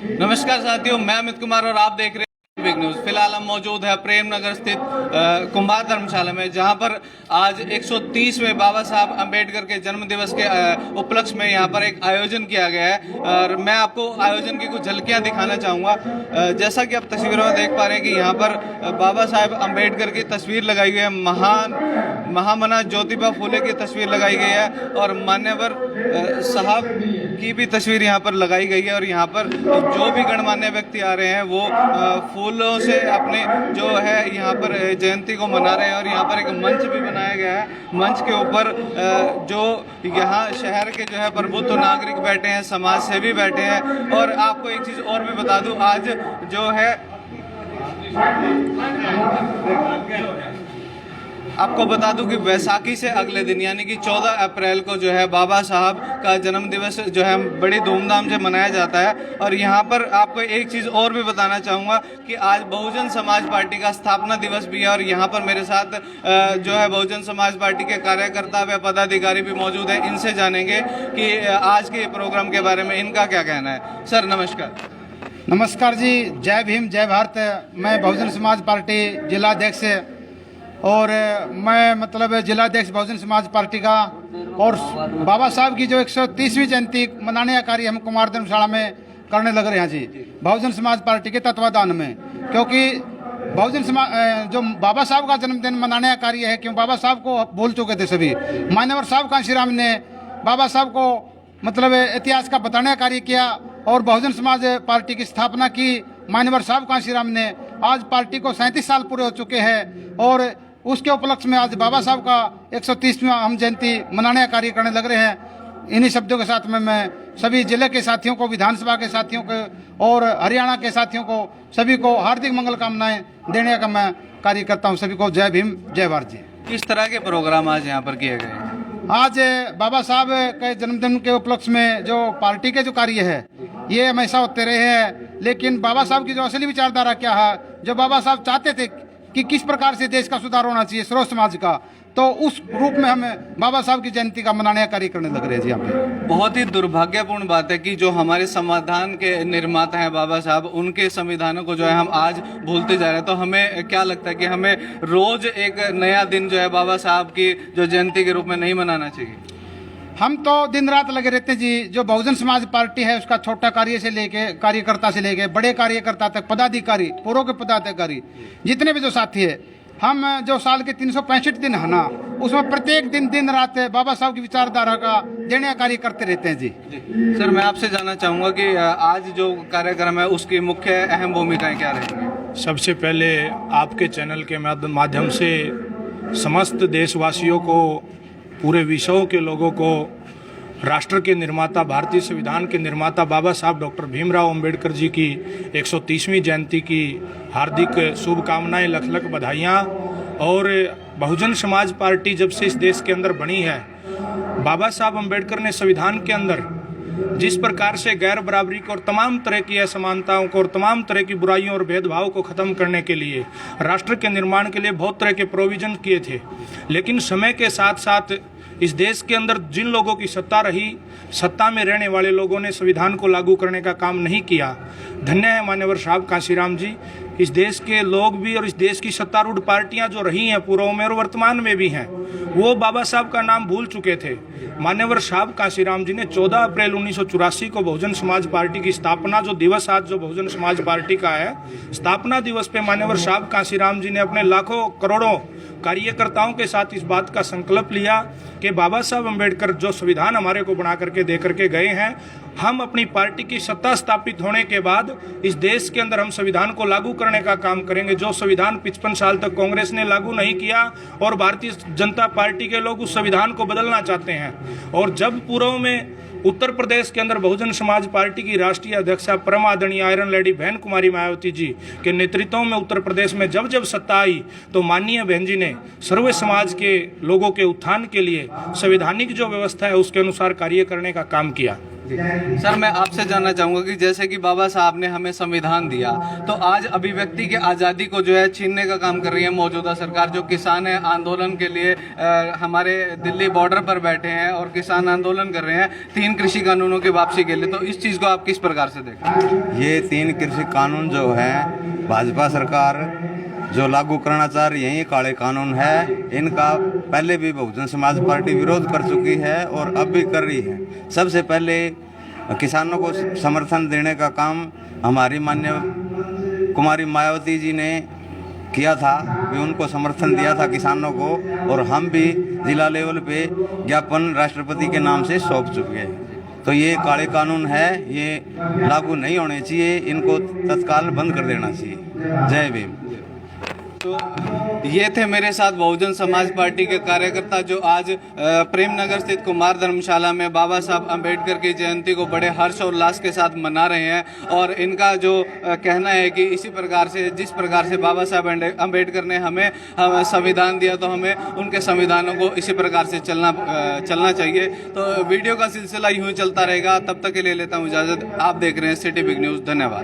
नमस्कार साथियों, मैं अमित कुमार और आप देख रहे हैं बिग न्यूज। फिलहाल हम मौजूद है प्रेम नगर स्थित कुंभार धर्मशाला में, जहां पर आज 130वें बाबा साहब अंबेडकर के जन्म दिवस के उपलक्ष्य में यहां पर एक आयोजन किया गया है और मैं आपको आयोजन की कुछ झलकियां दिखाना चाहूँगा। जैसा कि आप तस्वीरों में देख पा रहे हैं कि यहाँ पर बाबा साहब अंबेडकर की तस्वीर लगाई गई है, महामना ज्योतिबा फूले की तस्वीर लगाई गई है और मान्यवर साहब की भी तस्वीर यहाँ पर लगाई गई है। और यहाँ पर जो भी गणमान्य व्यक्ति आ रहे हैं वो फूलों से अपने जो है यहाँ पर जयंती को मना रहे हैं। और यहाँ पर एक मंच भी बनाया गया है। मंच के ऊपर जो यहाँ शहर के जो है प्रबुद्ध नागरिक बैठे हैं, समाज सेवी बैठे हैं। और आपको एक चीज़ और भी बता दूं, आज जो है आपको बता दूं कि वैसाखी से अगले दिन यानी कि 14 अप्रैल को जो है बाबा साहब का जन्म दिवस जो है बड़ी धूमधाम से मनाया जाता है। और यहाँ पर आपको एक चीज़ और भी बताना चाहूँगा कि आज बहुजन समाज पार्टी का स्थापना दिवस भी है। और यहाँ पर मेरे साथ जो है बहुजन समाज पार्टी के कार्यकर्ता व पदाधिकारी भी मौजूद हैं। इनसे जानेंगे कि आज के प्रोग्राम के बारे में इनका क्या कहना है। सर नमस्कार। नमस्कार जी, जय भीम जय भारत। मैं बहुजन समाज पार्टी जिलाध्यक्ष और मैं जिलाध्यक्ष बहुजन समाज पार्टी का, और बाबा साहब की जो 130वीं जयंती मनाने का कार्य हम कुमार धर्मशाला में करने लग रहे हैं जी, बहुजन समाज पार्टी के तत्वाधान में। क्योंकि बहुजन समाज जो बाबा साहब का जन्मदिन मनाने का कार्य है, क्यों बाबा साहब को भूल चुके थे सभी। मान्यवर साहब कांशीराम ने बाबा साहब को इतिहास का बताने का कार्य किया और बहुजन समाज पार्टी की स्थापना की मान्यवर साहब कांशीराम ने। आज पार्टी को 37 साल पूरे हो चुके हैं और उसके उपलक्ष्य में आज बाबा साहब का 130वां हम जयंती मनाने का कार्य करने लग रहे हैं। इन्हीं शब्दों के साथ में मैं सभी जिले के साथियों को, विधानसभा के साथियों को और हरियाणा के साथियों को, सभी को हार्दिक मंगल कामनाएं देने का मैं कार्य करता हूं। सभी को जय भीम जय भारत जी। किस तरह के प्रोग्राम आज यहाँ पर किए गए? आज बाबा साहब के जन्मदिन के उपलक्ष्य में जो पार्टी के जो कार्य है ये हमेशा होते रहे हैं, लेकिन बाबा साहब की जो असली विचारधारा क्या है, जो बाबा साहब चाहते थे कि किस प्रकार से देश का सुधार होना चाहिए, सर्व समाज का, तो उस रूप में हम बाबा साहब की जयंती का मनाने का कार्य करने लग रहे हैं जी। यहाँ पे बहुत ही दुर्भाग्यपूर्ण बात है कि जो हमारे संविधान के निर्माता हैं बाबा साहब, उनके संविधानों को जो है हम आज भूलते जा रहे हैं। तो हमें क्या लगता है कि हमें रोज एक नया दिन जो है बाबा साहब की जो जयंती के रूप में नहीं मनाना चाहिए? हम तो दिन रात लगे रहते हैं जी। जो बहुजन समाज पार्टी है उसका छोटा कार्य से लेके, कार्यकर्ता से लेके बड़े कार्यकर्ता तक, पदाधिकारी, पूर्व के पदाधिकारी, जितने भी जो साथी है, हम जो साल के 365 दिन है ना, उसमें प्रत्येक दिन दिन रात बाबा साहब की विचारधारा का देने का कार्य करते रहते हैं जी। सर मैं आपसे जानना चाहूँगा कि आज जो कार्यक्रम है उसकी मुख्य अहम भूमिकाएं क्या रहेंगी? सबसे पहले आपके चैनल के माध्यम से समस्त देशवासियों को, पूरे विश्व के लोगों को राष्ट्र के निर्माता, भारतीय संविधान के निर्माता बाबा साहब डॉक्टर भीमराव अंबेडकर जी की 130वीं जयंती की हार्दिक शुभकामनाएं, लख लख बधाइयाँ। और बहुजन समाज पार्टी जब से इस देश के अंदर बनी है, बाबा साहब अंबेडकर ने संविधान के अंदर जिस प्रकार से गैर बराबरी को और तमाम तरह की असमानताओं को और तमाम तरह की बुराइयों और भेदभाव को ख़त्म करने के लिए, राष्ट्र के निर्माण के लिए बहुत तरह के प्रोविजन किए थे। लेकिन समय के साथ साथ इस देश के अंदर जिन लोगों की सत्ता रही, सत्ता में रहने वाले लोगों ने संविधान को लागू करने का काम नहीं किया। धन्य है मान्यवर साहब कांशीराम जी। इस देश के लोग भी और इस देश की सत्तारूढ़ पार्टियां जो रही हैं पूर्व में और वर्तमान में भी हैं, वो बाबा साहब का नाम भूल चुके थे। मान्यवर साहब कांशीराम जी ने 14 अप्रैल 1984 को बहुजन समाज पार्टी की स्थापना, जो दिवस आज जो बहुजन समाज पार्टी का है, स्थापना दिवस पे मान्यवर साहब कांशीराम जी ने अपने लाखों करोड़ों कार्यकर्ताओं के साथ इस बात का संकल्प लिया कि बाबा साहब अंबेडकर जो संविधान हमारे को बना करके दे करके गए हैं, हम अपनी पार्टी की सत्ता स्थापित होने के बाद इस देश के अंदर हम संविधान को लागू करने का काम करेंगे। जो संविधान 55 साल तक कांग्रेस ने लागू नहीं किया और भारतीय जनता पार्टी के लोग उस संविधान को बदलना चाहते हैं। और जब पूर्व में उत्तर प्रदेश के अंदर बहुजन समाज पार्टी की राष्ट्रीय अध्यक्षा परम आदरणीय आयरन लेडी बहन कुमारी मायावती जी के नेतृत्व में उत्तर प्रदेश में जब जब सत्ता आई, तो माननीय बहन जी ने सर्व समाज के लोगों के उत्थान के लिए संवैधानिक जो व्यवस्था है उसके अनुसार कार्य करने का काम किया। सर मैं आपसे जानना चाहूंगा कि जैसे कि बाबा साहब ने हमें संविधान दिया, तो आज अभिव्यक्ति की आज़ादी को जो है छीनने का काम कर रही है मौजूदा सरकार। जो किसान है आंदोलन के लिए हमारे दिल्ली बॉर्डर पर बैठे हैं और किसान आंदोलन कर रहे हैं 3 कृषि कानूनों की वापसी के लिए, तो इस चीज़ को आप किस प्रकार से देखते हैं? ये 3 कृषि कानून जो है भाजपा सरकार जो लागू करना चाह रही है, ये काले कानून है, इनका पहले भी बहुजन समाज पार्टी विरोध कर चुकी है और अब भी कर रही है। सबसे पहले किसानों को समर्थन देने का काम हमारी माननीय कुमारी मायावती जी ने किया था, कि उनको समर्थन दिया था किसानों को, और हम भी जिला लेवल पे ज्ञापन राष्ट्रपति के नाम से सौंप चुके हैं। तो ये काले कानून है, ये लागू नहीं होने चाहिए, इनको तत्काल बंद कर देना चाहिए। जय भीम। तो ये थे मेरे साथ बहुजन समाज पार्टी के कार्यकर्ता जो आज प्रेमनगर स्थित कुमार धर्मशाला में बाबा साहब अंबेडकर की जयंती को बड़े हर्ष और उल्लास के साथ मना रहे हैं। और इनका जो कहना है कि इसी प्रकार से, जिस प्रकार से बाबा साहब अंबेडकर ने हमें संविधान दिया, तो हमें उनके संविधानों को इसी प्रकार से चलना चाहिए। तो वीडियो का सिलसिला यूँ ही चलता रहेगा, तब तक के लिए लेता हूँ इजाज़त। आप देख रहे हैं सिटी बिग न्यूज़। धन्यवाद।